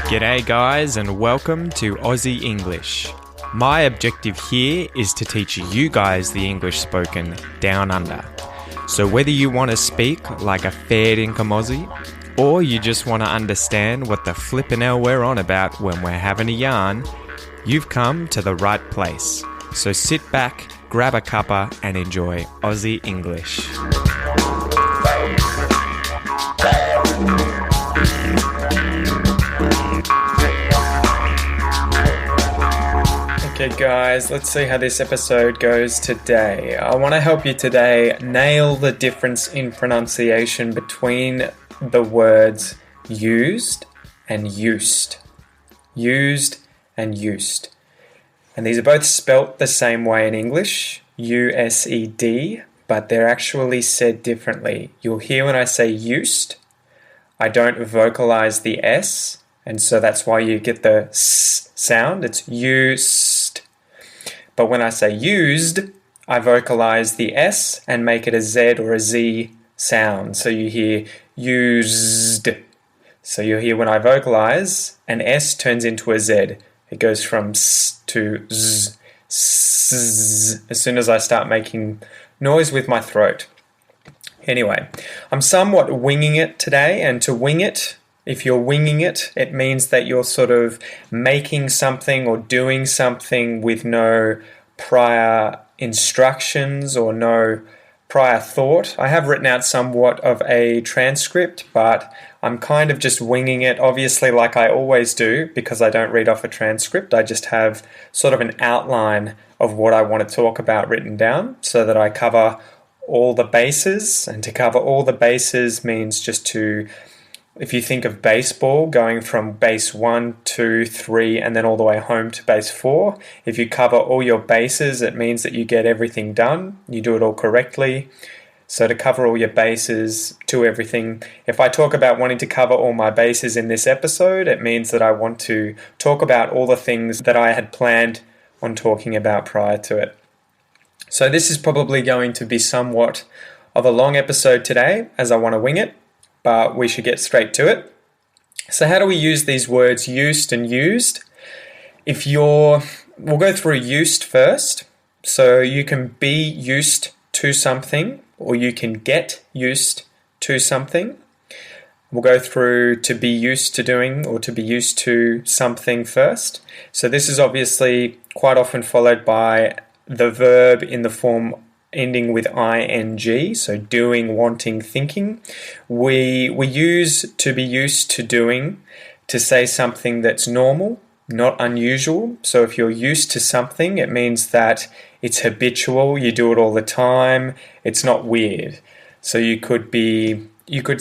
G'day guys and welcome to Aussie English. My objective here is to teach you guys the English spoken down under. So whether you want to speak like a fair dinkum Aussie, or you just want to understand what the flippin' hell we're on about when we're having a yarn, you've come to the right place. So sit back, grab a cuppa and enjoy Aussie English. Okay guys, let's see how this episode goes today. I want to help you today nail the difference in pronunciation between the words used and used. Used and used. And these are both spelt the same way in English, U-S-E-D, but they're actually said differently. You'll hear when I say used, I don't vocalize the S, and so that's why you get the S sound. It's used. But when I say used, I vocalize the S and make it a Z or a Z sound. So you hear used. So you'll hear when I vocalize, an S turns into a Z. It goes from S to Z. S, as soon as I start making noise with my throat. Anyway, I'm somewhat winging it today, and to wing it, if you're winging it, it means that you're sort of making something or doing something with no prior instructions or no prior thought. I have written out somewhat of a transcript, but I'm kind of just winging it, obviously, like I always do, because I don't read off a transcript. I just have sort of an outline of what I want to talk about written down so that I cover all the bases. And to cover all the bases means just to, if you think of baseball going from base 1, 2, 3, and then all the way home to base 4, if you cover all your bases, it means that you get everything done. You do it all correctly. So to cover all your bases, to everything. If I talk about wanting to cover all my bases in this episode, it means that I want to talk about all the things that I had planned on talking about prior to it. So this is probably going to be somewhat of a long episode today, as I want to wing it, but we should get straight to it. So how do we use these words used and used? We'll go through used first. So you can be used to something, or you can get used to something. We'll go through to be used to doing or to be used to something first. So this is obviously quite often followed by the verb in the form ending with ing, so doing, wanting, thinking. We use to be used to doing to say something that's normal, not unusual. So if you're used to something, it means that it's habitual, you do it all the time, it's not weird. So you could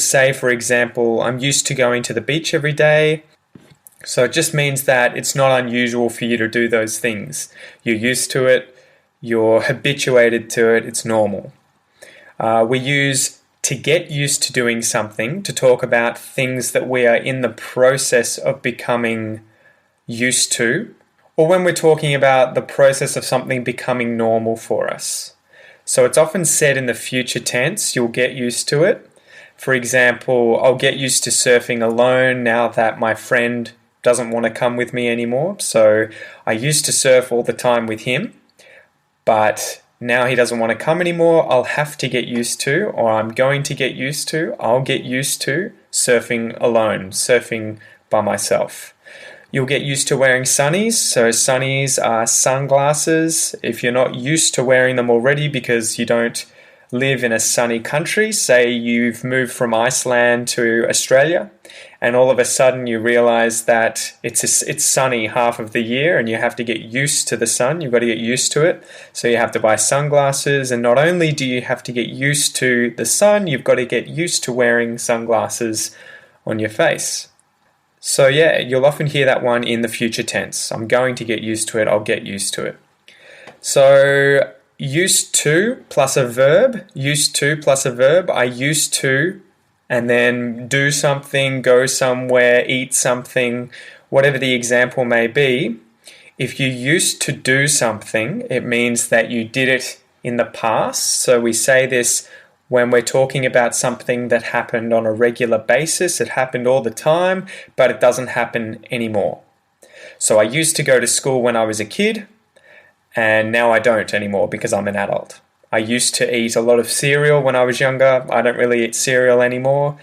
say, for example, I'm used to going to the beach every day. So it just means that it's not unusual for you to do those things. You're used to it, you're habituated to it, it's normal. We use to get used to doing something to talk about things that we are in the process of becoming used to, or when we're talking about the process of something becoming normal for us. So it's often said in the future tense, you'll get used to it. For example, I'll get used to surfing alone now that my friend doesn't want to come with me anymore. So I used to surf all the time with him, but now he doesn't want to come anymore. I'll have to get used to, or I'm going to get used to, I'll get used to surfing alone, surfing by myself. You'll get used to wearing sunnies. So sunnies are sunglasses. If you're not used to wearing them already because you don't live in a sunny country, say you've moved from Iceland to Australia, and all of a sudden you realize that it's sunny half of the year and you have to get used to the sun. You've got to get used to it. So you have to buy sunglasses, and not only do you have to get used to the sun, you've got to get used to wearing sunglasses on your face. So yeah, you'll often hear that one in the future tense. I'm going to get used to it, I'll get used to it. So used to plus a verb, used to plus a verb, I used to, and then do something, go somewhere, eat something, whatever the example may be. If you used to do something, it means that you did it in the past. So we say this when we're talking about something that happened on a regular basis. It happened all the time, but it doesn't happen anymore. So I used to go to school when I was a kid, and now I don't anymore because I'm an adult. I used to eat a lot of cereal when I was younger. I don't really eat cereal anymore.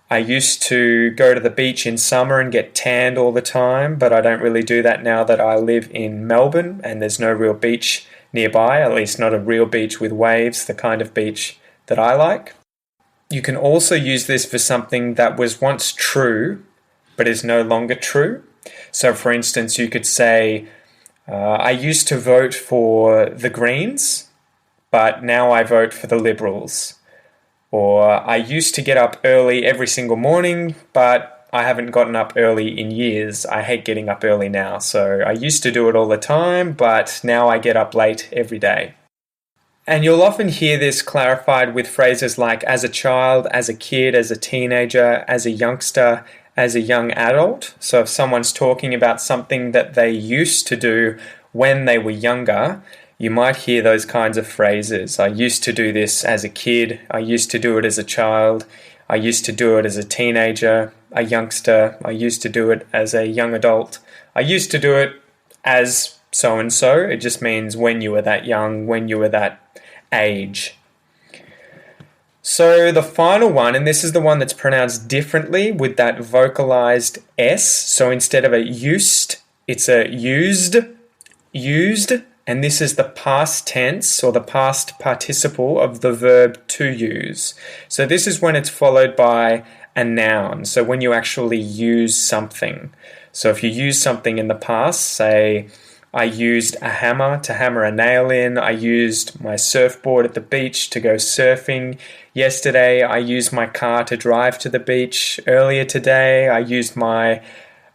I used to go to the beach in summer and get tanned all the time, but I don't really do that now that I live in Melbourne and there's no real beach nearby, at least not a real beach with waves, the kind of beach that I like. You can also use this for something that was once true, but is no longer true. So for instance, you could say, I used to vote for the Greens, but now I vote for the Liberals. Or I used to get up early every single morning, but I haven't gotten up early in years. I hate getting up early now. So I used to do it all the time, but now I get up late every day. And you'll often hear this clarified with phrases like as a child, as a kid, as a teenager, as a youngster, as a young adult. So if someone's talking about something that they used to do when they were younger, you might hear those kinds of phrases. I used to do this as a kid. I used to do it as a child. I used to do it as a teenager, a youngster. I used to do it as a young adult. I used to do it as so-and-so. It just means when you were that young, when you were that age. So the final one, and this is the one that's pronounced differently with that vocalized S. So instead of a used, it's a used. And this is the past tense or the past participle of the verb to use. So this is when it's followed by a noun. So when you actually use something. So if you use something in the past, say, I used a hammer to hammer a nail in. I used my surfboard at the beach to go surfing. Yesterday, I used my car to drive to the beach. Earlier today, I used my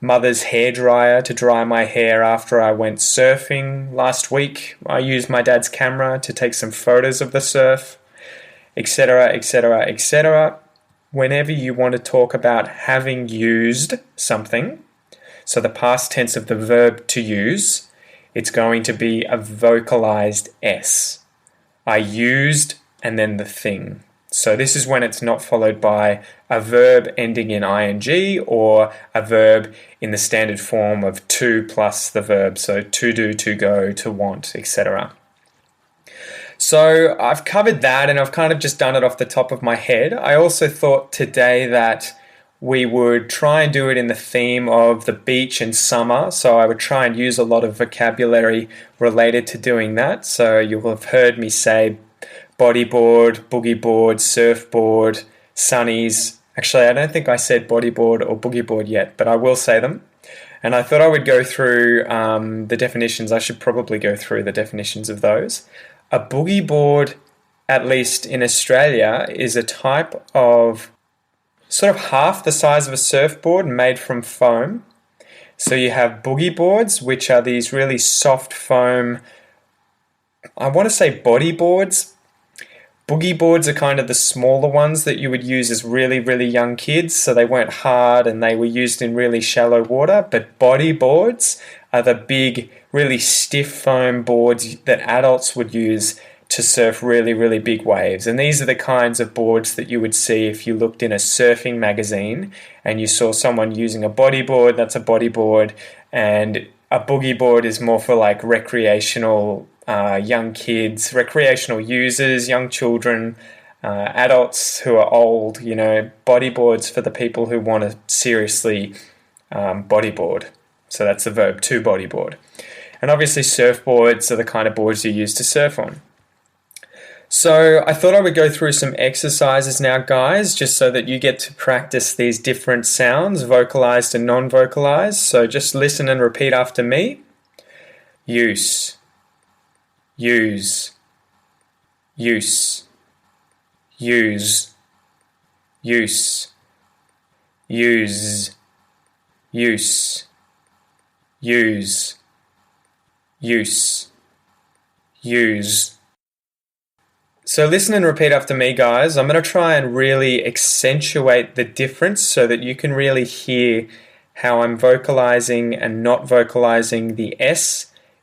mother's hairdryer to dry my hair after I went surfing. Last week, I used my dad's camera to take some photos of the surf, etc., etc., etc. Whenever you want to talk about having used something, so the past tense of the verb to use, it's going to be a vocalized S. I used and then the thing. So this is when it's not followed by a verb ending in ing or a verb in the standard form of to plus the verb. So to do, to go, to want, etc. So I've covered that and I've kind of just done it off the top of my head. I also thought today that we would try and do it in the theme of the beach and summer. So I would try and use a lot of vocabulary related to doing that. So you'll have heard me say bodyboard, boogie board, surfboard, sunnies. Actually, I don't think I said bodyboard or boogie board yet, but I will say them. And I thought I would go through the definitions. I should probably go through the definitions of those. A boogie board, at least in Australia, is a type of sort of half the size of a surfboard made from foam. So you have boogie boards, which are these really soft foam, I want to say bodyboards. Boogie boards are kind of the smaller ones that you would use as really, really young kids. So they weren't hard and they were used in really shallow water. But bodyboards are the big, really stiff foam boards that adults would use to surf really, really big waves. And these are the kinds of boards that you would see if you looked in a surfing magazine and you saw someone using a bodyboard. That's a bodyboard. And a boogie board is more for like recreational young kids, recreational users, young children, adults who are old, bodyboards for the people who want to seriously bodyboard. So that's the verb to bodyboard. And obviously surfboards are the kind of boards you use to surf on. So I thought I would go through some exercises now, guys, just so that you get to practice these different sounds, vocalized and non-vocalized. So just listen and repeat after me. Use. Use. Use. Use. Use. Use. Use. Use. Use. Use. So listen and repeat after me, guys. I'm going to try and really accentuate the difference so that you can really hear how I'm vocalizing and not vocalizing the S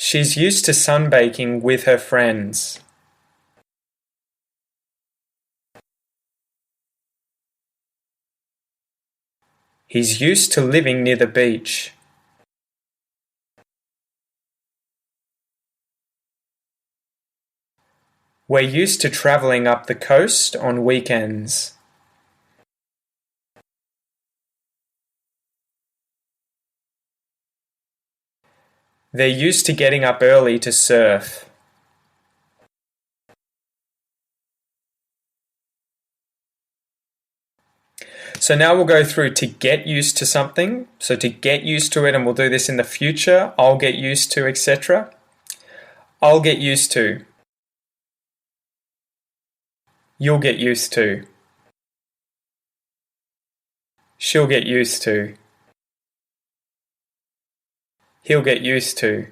She's used to sunbaking with her friends. He's used to living near the beach. We're used to travelling up the coast on weekends. They're used to getting up early to surf. So now we'll go through to get used to something. So to get used to it, and we'll do this in the future, I'll get used to, etc. I'll get used to. You'll get used to. She'll get used to. He'll get used to.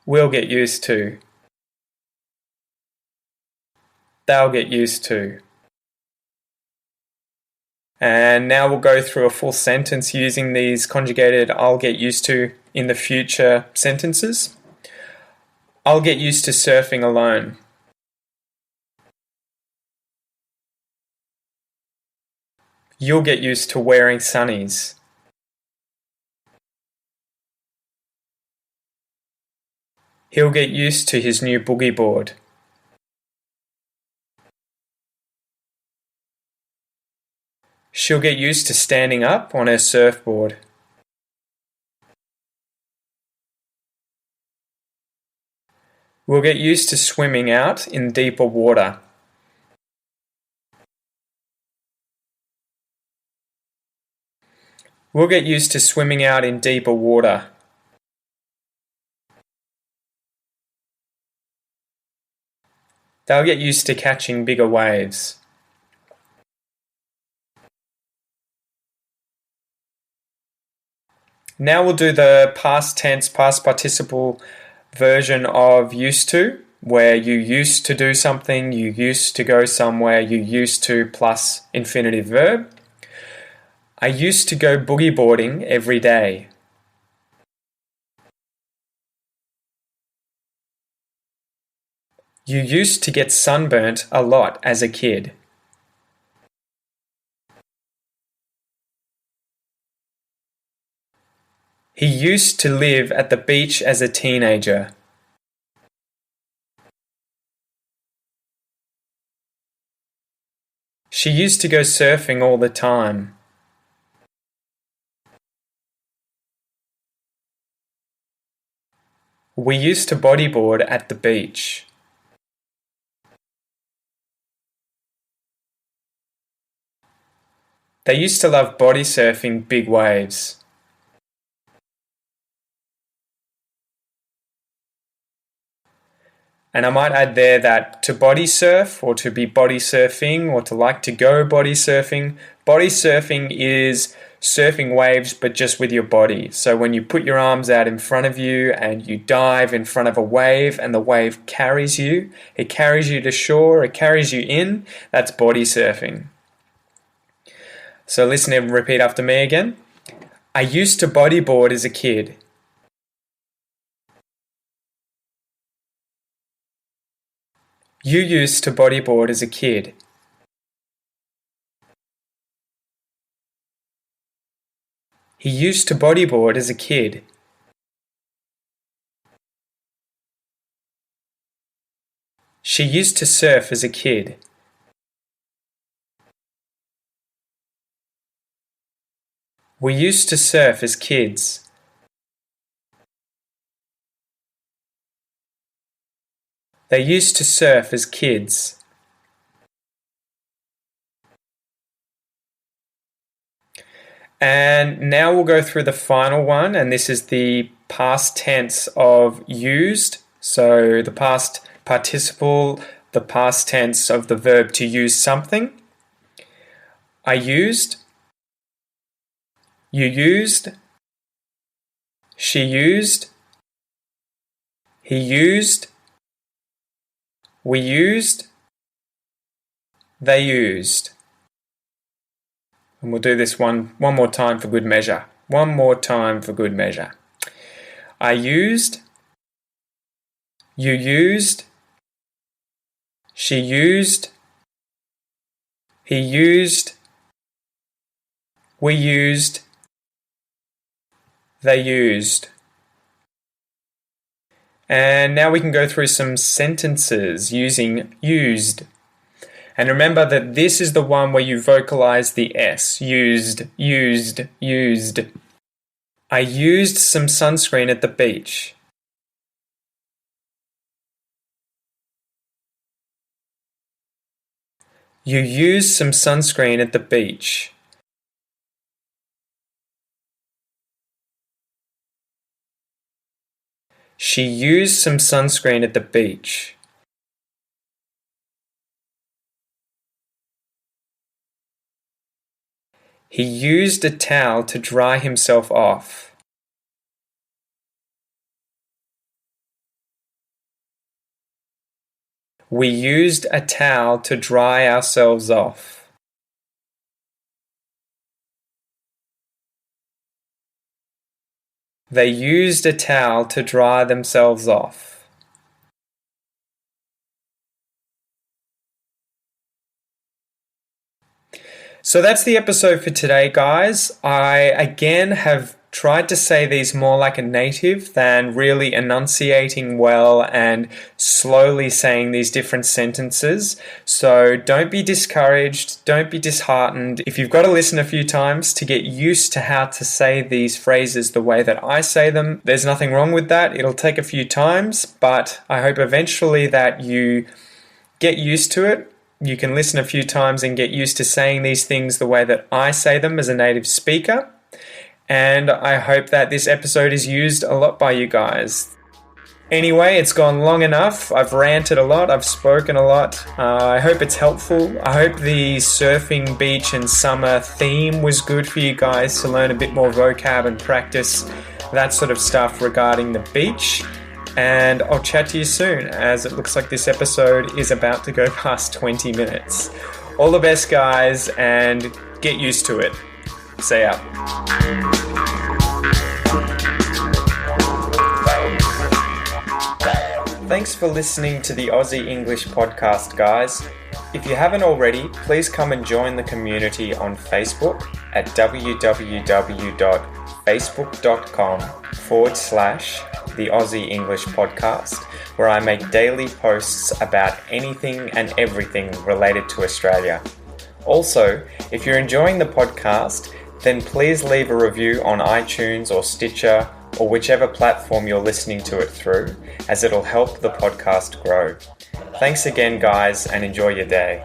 We'll get used to. They'll get used to. And now we'll go through a full sentence using these conjugated I'll get used to in the future sentences. I'll get used to surfing alone. You'll get used to wearing sunnies. He'll get used to his new boogie board. She'll get used to standing up on her surfboard. We'll get used to swimming out in deeper water. We'll get used to swimming out in deeper water. They'll get used to catching bigger waves. Now we'll do the past tense, past participle version of used to, where you used to do something, you used to go somewhere, you used to plus infinitive verb. I used to go boogie boarding every day. You used to get sunburnt a lot as a kid. He used to live at the beach as a teenager. She used to go surfing all the time. We used to bodyboard at the beach. They used to love body surfing big waves. And I might add there that to body surf or to be body surfing or to like to go body surfing is surfing waves but just with your body. So when you put your arms out in front of you and you dive in front of a wave and the wave carries you, it carries you to shore, it carries you in, that's body surfing. So listen and repeat after me again. I used to bodyboard as a kid. You used to bodyboard as a kid. He used to bodyboard as a kid. She used to surf as a kid. We used to surf as kids. They used to surf as kids. And now we'll go through the final one, and this is the past tense of used. So the past participle, the past tense of the verb to use something. I used. You used. She used. He used. We used. They used. And we'll do this one more time for good measure. One more time for good measure. I used, you used, she used, he used, we used, they used. And now we can go through some sentences using used. And remember that this is the one where you vocalize the S. Used, used, used. I used some sunscreen at the beach. You used some sunscreen at the beach. She used some sunscreen at the beach. He used a towel to dry himself off. We used a towel to dry ourselves off. They used a towel to dry themselves off. So that's the episode for today, guys. I again have tried to say these more like a native than really enunciating well and slowly saying these different sentences. So don't be discouraged, don't be disheartened. If you've got to listen a few times to get used to how to say these phrases the way that I say them, there's nothing wrong with that. It'll take a few times, but I hope eventually that you get used to it. You can listen a few times and get used to saying these things the way that I say them as a native speaker. And I hope that this episode is used a lot by you guys. Anyway, it's gone long enough. I've ranted a lot. I've spoken a lot. I hope it's helpful. I hope the surfing, beach and summer theme was good for you guys to learn a bit more vocab and practice that sort of stuff regarding the beach. And I'll chat to you soon, as it looks like this episode is about to go past 20 minutes. All the best, guys, and get used to it. See ya. Thanks for listening to the Aussie English podcast, guys. If you haven't already, please come and join the community on Facebook at www.facebook.com/the Aussie English podcast, where I make daily posts about anything and everything related to Australia. Also, if you're enjoying the podcast, then please leave a review on iTunes or Stitcher or whichever platform you're listening to it through, as it'll help the podcast grow. Thanks again, guys, and enjoy your day.